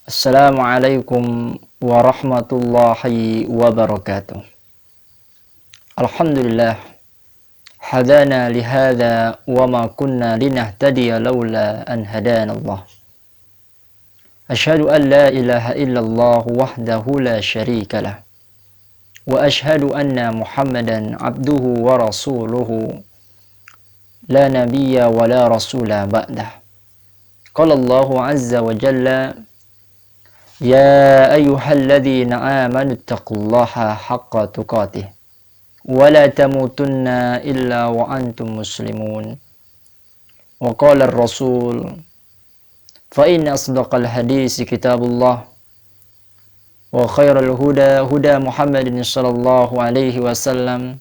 Assalamualaikum warahmatullahi wabarakatuh. Alhamdulillah, hadana lihada wa ma kunna linahtadiya laula an hadana Allah. Ashhadu an la ilaha illallah wahdahu la syarika lah. Wa ashhadu anna Muhammadan abduhu wa rasuluhu la nabiyya wa la rasula ba'dah. Qala Allah azza wa jalla يا أيها الذين آمنوا اتقوا الله حق تقاته ولا تموتن إلا وأنتم مسلمون وقال الرسول فإن أصدق الحديث كتاب الله وخير الهدى هدى محمد صلى الله عليه وسلم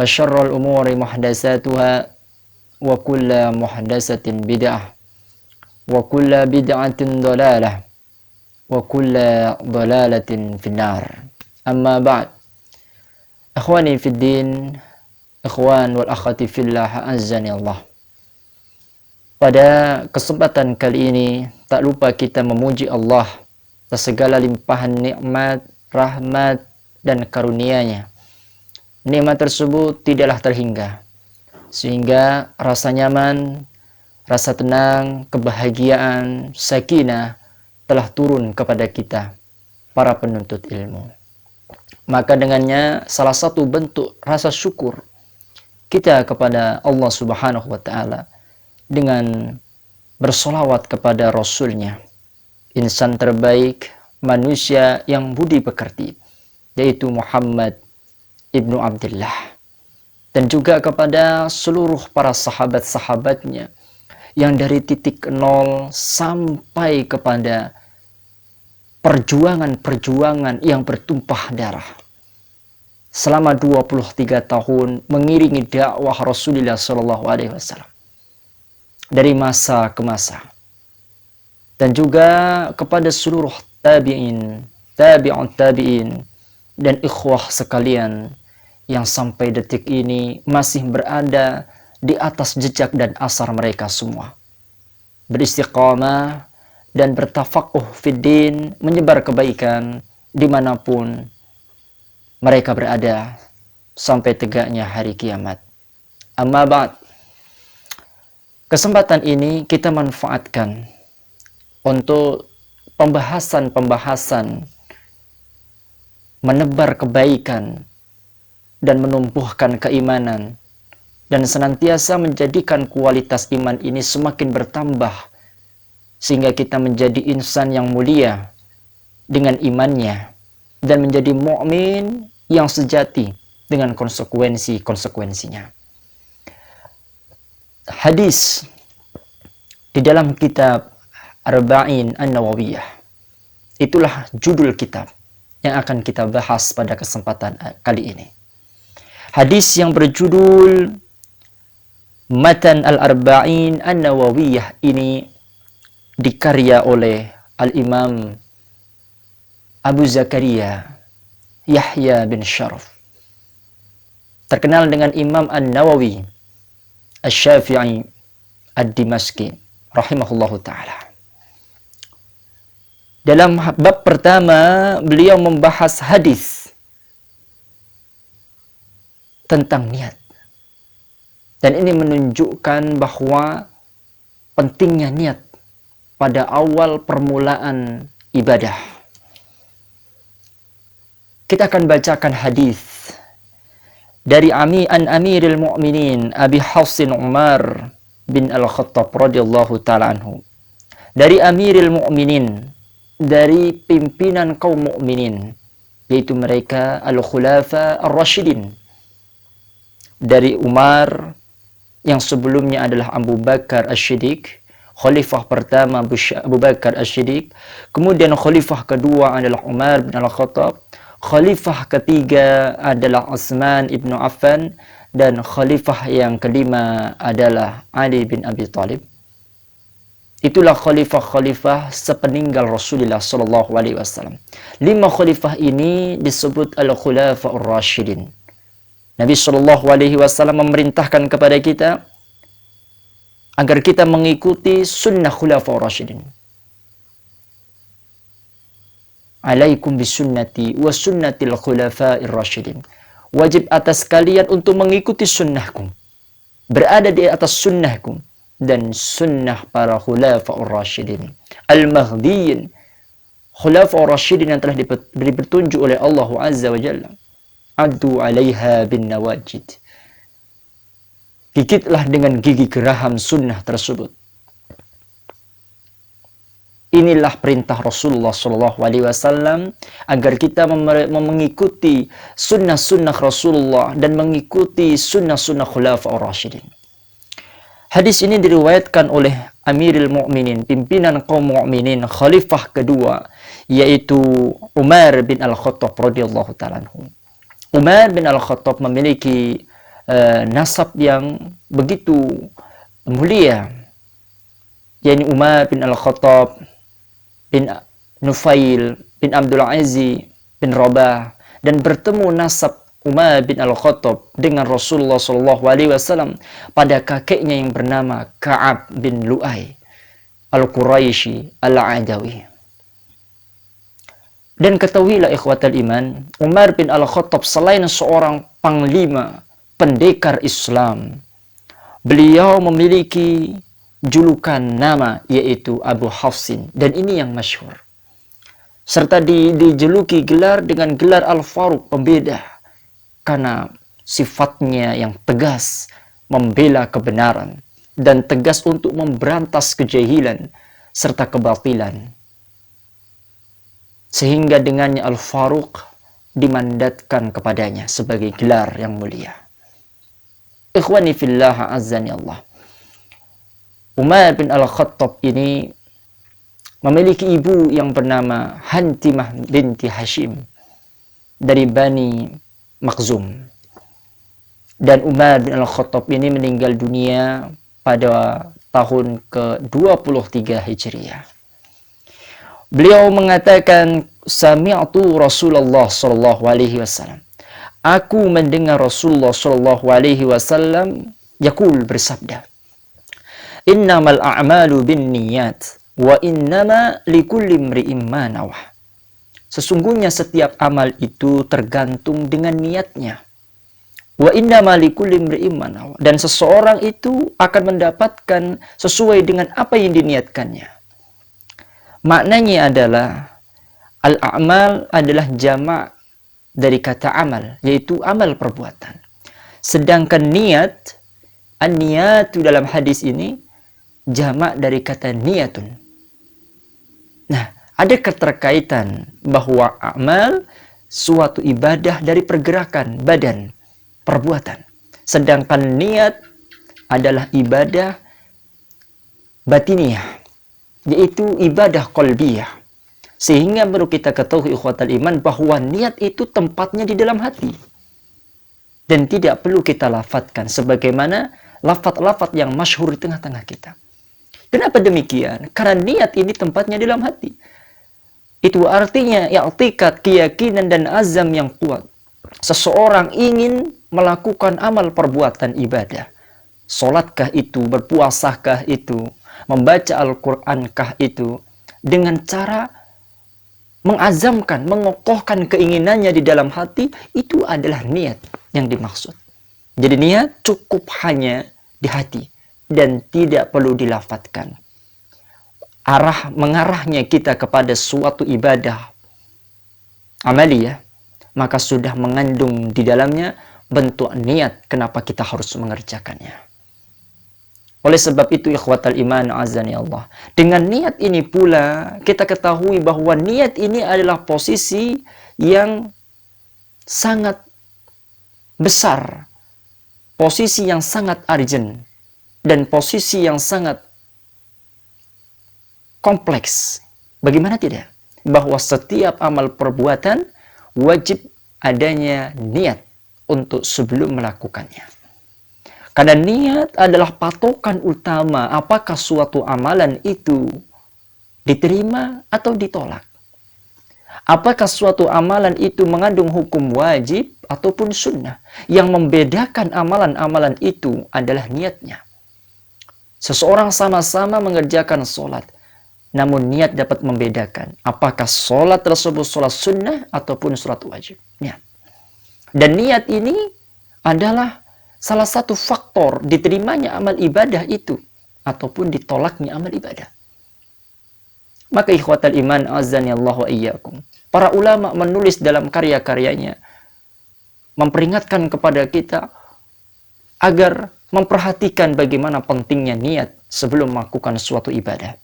وشر الأمور محدثاتها وكل محدثة بدعة wa kulla bid'atin dhalalah wa kulla dhalalatin finnar. Amma ba'd. Ikhwani fid din, ikhwan wal akhwati fillah, azzani Allah. Pada kesempatan kali ini tak lupa kita memuji Allah atas segala limpahan nikmat, rahmat dan karunia-Nya. Nikmat tersebut tidaklah terhingga, sehingga rasa nyaman, rasa tenang, kebahagiaan, sakinah telah turun kepada kita, para penuntut ilmu. Maka dengannya salah satu bentuk rasa syukur kita kepada Allah Subhanahu wa Ta'ala dengan bersolawat kepada Rasulnya, insan terbaik, manusia yang budi pekerti, yaitu Muhammad ibnu Abdullah, dan juga kepada seluruh para sahabat-sahabatnya yang dari titik nol sampai kepada perjuangan-perjuangan yang bertumpah darah selama 23 tahun mengiringi dakwah Rasulullah SAW dari masa ke masa, dan juga kepada seluruh tabi'in, tabi'un tabi'in, dan ikhwah sekalian yang sampai detik ini masih berada di atas jejak dan asar mereka semua, beristiqamah dan bertafakuh fid din, menyebar kebaikan dimanapun mereka berada sampai tegaknya hari kiamat. Amma ba'd. Kesempatan ini kita manfaatkan untuk pembahasan-pembahasan menebar kebaikan dan menumbuhkan keimanan, dan senantiasa menjadikan kualitas iman ini semakin bertambah, sehingga kita menjadi insan yang mulia dengan imannya dan menjadi mukmin yang sejati dengan konsekuensi-konsekuensinya. Hadis di dalam kitab Arba'in An-Nawawiyah, itulah judul kitab yang akan kita bahas pada kesempatan kali ini. Hadis yang berjudul Matan Al-Arba'in An-Nawawiyah ini dikarya oleh Al-Imam Abu Zakaria Yahya bin Sharaf, terkenal dengan Imam An-Nawawi Asy-Syafi'i Ad-Dimashqi rahimahullahu ta'ala. Dalam bab pertama beliau membahas hadis tentang niat. Dan ini menunjukkan bahwa pentingnya niat pada awal permulaan ibadah. Kita akan bacakan hadis dari Amiril Mu'minin Abi Hafsin Umar bin Al-Khattab radhiyallahu ta'ala anhu. Dari Amiril Mu'minin, dari pimpinan kaum mukminin, yaitu mereka Al-Khulafa Ar-Rasyidin, dari Umar, yang sebelumnya adalah Abu Bakar Asy-Syiddiq, khalifah pertama Abu Bakar Asy-Syiddiq, kemudian khalifah kedua adalah Umar bin Al-Khattab, khalifah ketiga adalah Utsman ibnu Affan, dan khalifah yang kelima adalah Ali bin Abi Thalib. Itulah khalifah-khalifah sepeninggal Rasulullah SAW. 5 khalifah ini disebut Al-Khulafa Ar-Rasyidin. Nabi SAW memerintahkan kepada kita agar kita mengikuti sunnah Khulafaur Rasyidin. Alaikum bisunnati wa sunnatil khulafa'ir rasyidin. Wajib atas kalian untuk mengikuti sunnahku, berada di atas sunnahku dan sunnah para khulafa'ur rasyidin al-mahdiyyin, khulafa'ur rasyidin yang telah diberi petunjuk oleh Allah Azza wa Jalla. Addu 'alaiha bin nawajid. Gigitlah dengan gigi geraham sunnah tersebut. Inilah perintah Rasulullah SAW agar kita mengikuti sunnah-sunnah Rasulullah dan mengikuti sunnah-sunnah Khulafa'ur Rasyidin. Hadis ini diriwayatkan oleh Amirul Mukminin, pimpinan kaum mukminin, khalifah kedua, yaitu Umar bin Al-Khattab radhiyallahu ta'ala anhu. Umar bin Al-Khattab memiliki nasab yang begitu mulia, yakni Umar bin Al-Khattab bin Nufail bin Abdul Aziz bin Rabah, dan bertemu nasab Umar bin Al-Khattab dengan Rasulullah SAW pada kakeknya yang bernama Ka'ab bin Lu'ay Al-Quraisy Al-Adawi. Dan ketahuilah ikhwatal iman, Umar bin Al-Khattab selain seorang panglima pendekar Islam, beliau memiliki julukan nama yaitu Abu Hafsin, dan ini yang masyhur, serta dijuluki gelar dengan gelar Al-Faruq, pembeda, karena sifatnya yang tegas membela kebenaran dan tegas untuk memberantas kejahilan serta kebatilan, sehingga dengannya Al-Faruq dimandatkan kepadanya sebagai gelar yang mulia. Ikhwani fillah azzani Allah, Umar bin Al-Khattab ini memiliki ibu yang bernama Hantimah binti Hashim dari Bani Makhzum. Dan Umar bin Al-Khattab ini meninggal dunia pada tahun ke-23 Hijriah. Beliau mengatakan, sami'tu Rasulullah sallallahu alaihi wasallam. Aku mendengar Rasulullah sallallahu alaihi wasallam yaqul, bersabda, innamal a'malu binniyat wa innama likulli imri'in ma nawah. Sesungguhnya setiap amal itu tergantung dengan niatnya. Wa innama likulli imri'in ma nawah. Dan seseorang itu akan mendapatkan sesuai dengan apa yang diniatkannya. Maknanya adalah al-a'mal adalah jamak dari kata amal, yaitu amal perbuatan. Sedangkan niat, an-niyatu dalam hadis ini jamak dari kata niyatun. Nah, ada keterkaitan bahwa amal suatu ibadah dari pergerakan badan, perbuatan. Sedangkan niat adalah ibadah batiniyah, yaitu ibadah qalbiyah. Sehingga perlu kita ketahui ikhwatal iman bahwa niat itu tempatnya di dalam hati. Dan tidak perlu kita lafadzkan sebagaimana lafadz-lafadz yang masyhur di tengah-tengah kita. Kenapa demikian? Karena niat ini tempatnya di dalam hati. Itu artinya i'tiqad, keyakinan dan azam yang kuat. Seseorang ingin melakukan amal perbuatan ibadah. Salatkah itu, berpuasakah itu, membaca Al-Qur'ankah itu, dengan cara mengazamkan, mengokohkan keinginannya di dalam hati, itu adalah niat yang dimaksud. Jadi niat cukup hanya di hati dan tidak perlu dilafadzkan. Mengarahnya kita kepada suatu ibadah amaliyah, maka sudah mengandung di dalamnya bentuk niat kenapa kita harus mengerjakannya. Oleh sebab itu ikhwatal iman azani Allah, dengan niat ini pula kita ketahui bahwa niat ini adalah posisi yang sangat besar, posisi yang sangat urgent, dan posisi yang sangat kompleks. Bagaimana tidak? Bahwa setiap amal perbuatan wajib adanya niat untuk sebelum melakukannya. Karena niat adalah patokan utama apakah suatu amalan itu diterima atau ditolak. Apakah suatu amalan itu mengandung hukum wajib ataupun sunnah. Yang membedakan amalan-amalan itu adalah niatnya. Seseorang sama-sama mengerjakan sholat. Namun niat dapat membedakan apakah sholat tersebut sholat sunnah ataupun sholat wajib. Niat. Dan niat ini adalah salah satu faktor diterimanya amal ibadah itu ataupun ditolaknya amal ibadah. Maka ikhwatal iman azani Allah wa iyyakum. Para ulama menulis dalam karya-karyanya memperingatkan kepada kita agar memperhatikan bagaimana pentingnya niat sebelum melakukan suatu ibadah.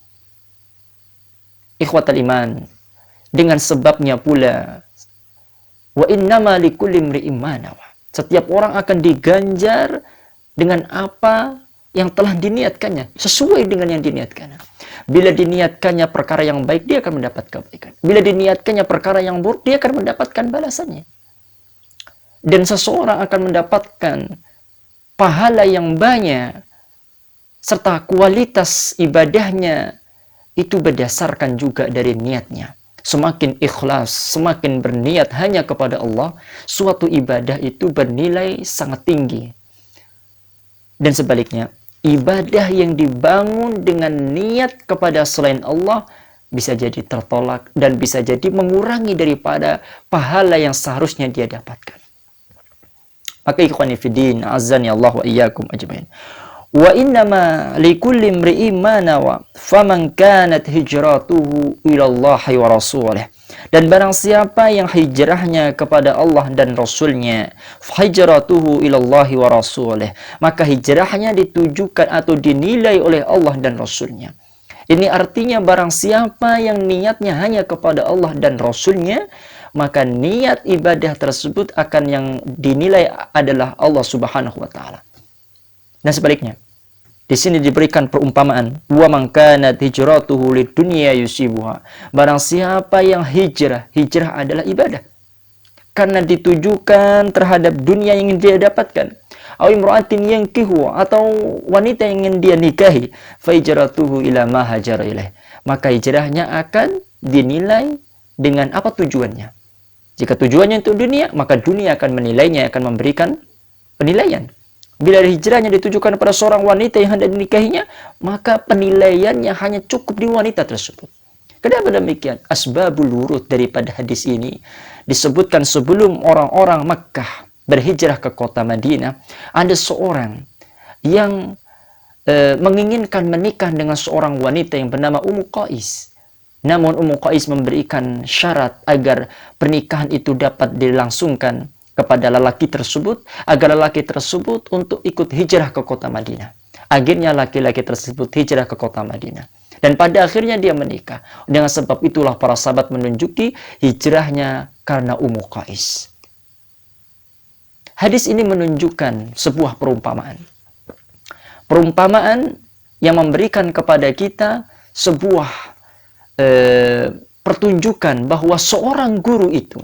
Ikhwatal iman, dengan sebabnya pula wa innama likulli imri'in ma nawa. Setiap orang akan diganjar dengan apa yang telah diniatkannya, sesuai dengan yang diniatkannya. Bila diniatkannya perkara yang baik, dia akan mendapat kebaikan. Bila diniatkannya perkara yang buruk, dia akan mendapatkan balasannya. Dan seseorang akan mendapatkan pahala yang banyak serta kualitas ibadahnya itu berdasarkan juga dari niatnya. Semakin ikhlas, semakin berniat hanya kepada Allah, suatu ibadah itu bernilai sangat tinggi. Dan sebaliknya, ibadah yang dibangun dengan niat kepada selain Allah bisa jadi tertolak dan bisa jadi mengurangi daripada pahala yang seharusnya dia dapatkan. Maka ikhwani fiddin, azani Allah wa iyyakum ajmain. Wa innama likulli imri'in ma nawa faman kanat hijratuhu ila Allah wa rasulih. Dan barang siapa yang hijrahnya kepada Allah dan Rasulnya, hijratuhu ila Allah wa rasulih, maka hijrahnya ditujukan atau dinilai oleh Allah dan Rasulnya. Ini artinya barang siapa yang niatnya hanya kepada Allah dan Rasulnya, maka niat ibadah tersebut akan yang dinilai adalah Allah Subhanahu wa taala. Dan sebaliknya, di sini diberikan perumpamaan, wa man kanat hijratuhu lidunya yusibuha. Barang siapa yang hijrah, hijrah adalah ibadah. Karena ditujukan terhadap dunia yang ingin dia dapatkan. Aw imra'atin yankihu, atau wanita yang ingin dia nikahi, fa hijratuhu ila ma hajara ilaih. Maka hijrahnya akan dinilai dengan apa tujuannya. Jika tujuannya untuk dunia, maka dunia akan menilainya, akan memberikan penilaian. Bila hijrahnya ditujukan pada seorang wanita yang hendak dinikahinya, maka penilaiannya hanya cukup di wanita tersebut. Kenapa demikian? Asbabul wurud daripada hadis ini disebutkan sebelum orang-orang Makkah berhijrah ke kota Madinah, ada seorang yang menginginkan menikah dengan seorang wanita yang bernama Ummu Qais. Namun Ummu Qais memberikan syarat agar pernikahan itu dapat dilangsungkan kepada lelaki tersebut, agar lelaki tersebut untuk ikut hijrah ke kota Madinah. Akhirnya laki-laki tersebut hijrah ke kota Madinah. Dan pada akhirnya dia menikah. Dengan sebab itulah para sahabat menunjuki hijrahnya karena Ummu Qais. Hadis ini menunjukkan sebuah perumpamaan. Perumpamaan yang memberikan kepada kita sebuah pertunjukan bahwa seorang guru itu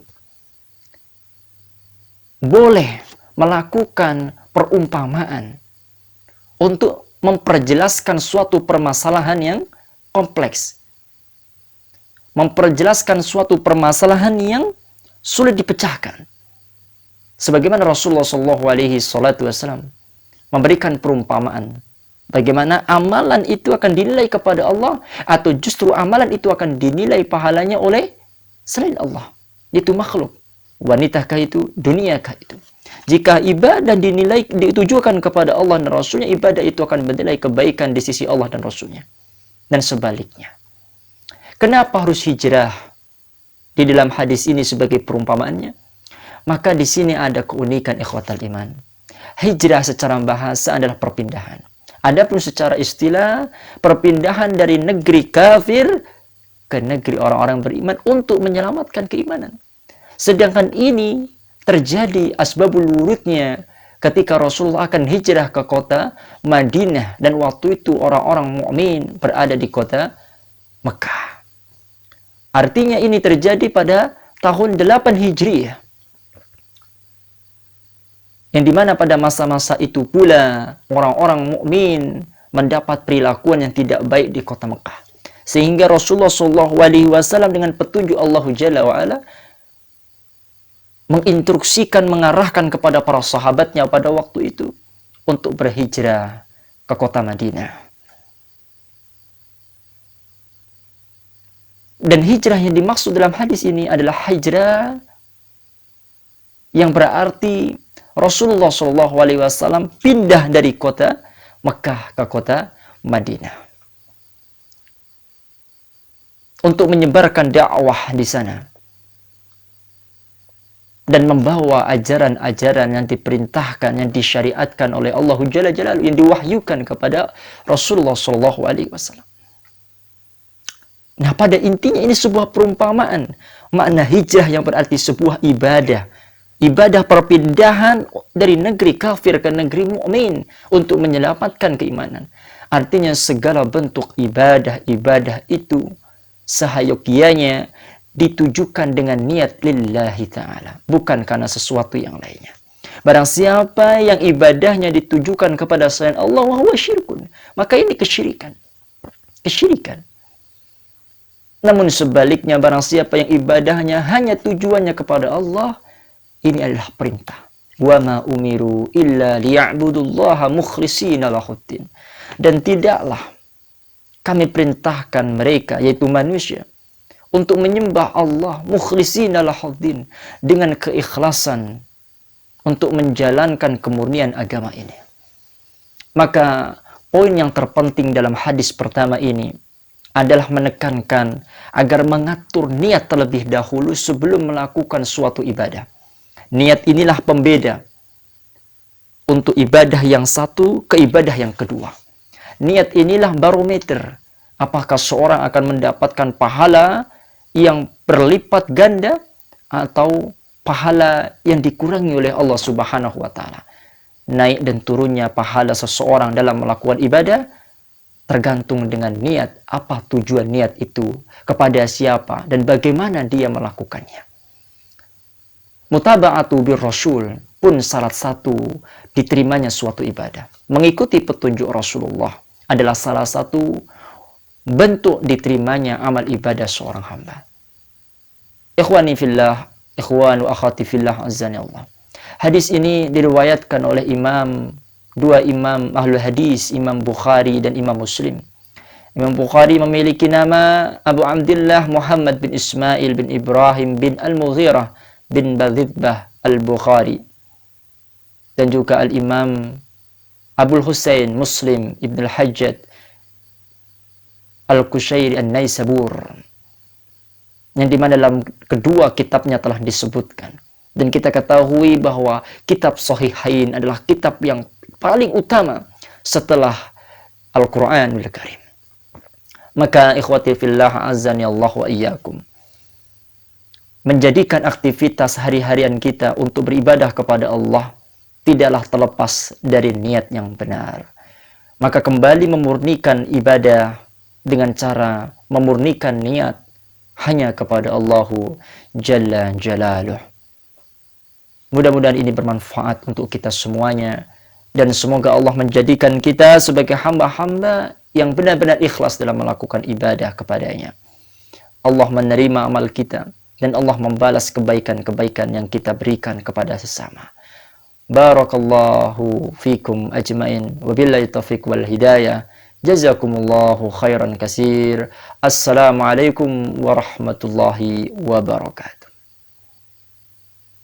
boleh melakukan perumpamaan untuk memperjelaskan suatu permasalahan yang kompleks. Memperjelaskan suatu permasalahan yang sulit dipecahkan. Sebagaimana Rasulullah SAW memberikan perumpamaan. Bagaimana amalan itu akan dinilai kepada Allah, atau justru amalan itu akan dinilai pahalanya oleh selain Allah. Itu makhluk. Wanitakah itu, duniakah itu. Jika ibadah dinilai ditujukan kepada Allah dan Rasulnya, ibadah itu akan bernilai kebaikan di sisi Allah dan Rasulnya. Dan sebaliknya. Kenapa harus hijrah? Di dalam hadis ini sebagai perumpamaannya, maka di sini ada keunikan ikhwatal iman. Hijrah secara bahasa adalah perpindahan. Adapun secara istilah, perpindahan dari negeri kafir ke negeri orang-orang beriman untuk menyelamatkan keimanan. Sedangkan ini terjadi asbabul wurudnya ketika Rasulullah akan hijrah ke kota Madinah, dan waktu itu orang-orang mukmin berada di kota Mekah. Artinya ini terjadi pada tahun 8 Hijriah. Yang dimana pada masa-masa itu pula orang-orang mukmin mendapat perilakuan yang tidak baik di kota Mekah. Sehingga Rasulullah SAW dengan petunjuk Allah Jalla wa'ala menginstruksikan, mengarahkan kepada para sahabatnya pada waktu itu untuk berhijrah ke kota Madinah. Dan hijrah yang dimaksud dalam hadis ini adalah hijrah yang berarti Rasulullah SAW pindah dari kota Mekah ke kota Madinah untuk menyebarkan dakwah di sana dan membawa ajaran-ajaran yang diperintahkan, yang disyariatkan oleh Allah Jalla Jalaluhu, yang diwahyukan kepada Rasulullah SAW. Nah, pada intinya ini sebuah perumpamaan. Makna hijrah yang berarti sebuah ibadah. Ibadah perpindahan dari negeri kafir ke negeri mukmin untuk menyelamatkan keimanan. Artinya segala bentuk ibadah itu sehayogianya ditujukan dengan niat lillahi ta'ala, bukan karena sesuatu yang lainnya. Barang siapa yang ibadahnya ditujukan kepada selain Allah, wa huwa syirkun, maka ini kesyirikan. Namun sebaliknya, barang siapa yang ibadahnya hanya tujuannya kepada Allah, ini adalah perintah. Wa ma umiru illa liya'budullaha mukhlishina lahuddin. Dan tidaklah kami perintahkan mereka, yaitu manusia, untuk menyembah Allah mukhlishina lahuddin, dengan keikhlasan untuk menjalankan kemurnian agama ini. Maka poin yang terpenting dalam hadis pertama ini adalah menekankan agar mengatur niat terlebih dahulu sebelum melakukan suatu ibadah. Niat inilah pembeda untuk ibadah yang satu ke ibadah yang kedua. Niat inilah barometer apakah seorang akan mendapatkan pahala yang berlipat ganda atau pahala yang dikurangi oleh Allah Subhanahu wa taala. Naik dan turunnya pahala seseorang dalam melakukan ibadah tergantung dengan niat, apa tujuan niat itu, kepada siapa, dan bagaimana dia melakukannya. Mutaba'atu bir Rasul pun salah satu diterimanya suatu ibadah. Mengikuti petunjuk Rasulullah adalah salah satu bentuk diterimanya amal ibadah seorang hamba. Ikhwani fillah, ikhwanu akhati fillah, azani Allah. Hadis ini diriwayatkan oleh dua imam ahlul hadis, Imam Bukhari dan Imam Muslim. Imam Bukhari memiliki nama Abu Abdullah Muhammad bin Ismail bin Ibrahim bin Al-Mughirah bin Badhibah Al-Bukhari. Dan juga Al-Imam Abul Husain Muslim ibn Al-Hajjaj Al-Kushairi An-Naisabur, yang dimana dalam kedua kitabnya telah disebutkan. Dan kita ketahui bahwa kitab Sahihain adalah kitab yang paling utama setelah Al-Quranul Karim. Maka ikhwati fillah azani Allah wa iyyakum, menjadikan aktivitas hari-harian kita untuk beribadah kepada Allah tidaklah terlepas dari niat yang benar. Maka kembali memurnikan ibadah dengan cara memurnikan niat hanya kepada Allahu Jalla Jalaluh. Mudah-mudahan ini bermanfaat untuk kita semuanya. Dan semoga Allah menjadikan kita sebagai hamba-hamba yang benar-benar ikhlas dalam melakukan ibadah kepadanya. Allah menerima amal kita dan Allah membalas kebaikan-kebaikan yang kita berikan kepada sesama. Barakallahu fikum ajmain. Wabillahi taufiq wal hidayah. Jazakumullahu khairan katsir. Assalamualaikum warahmatullahi wabarakatuh.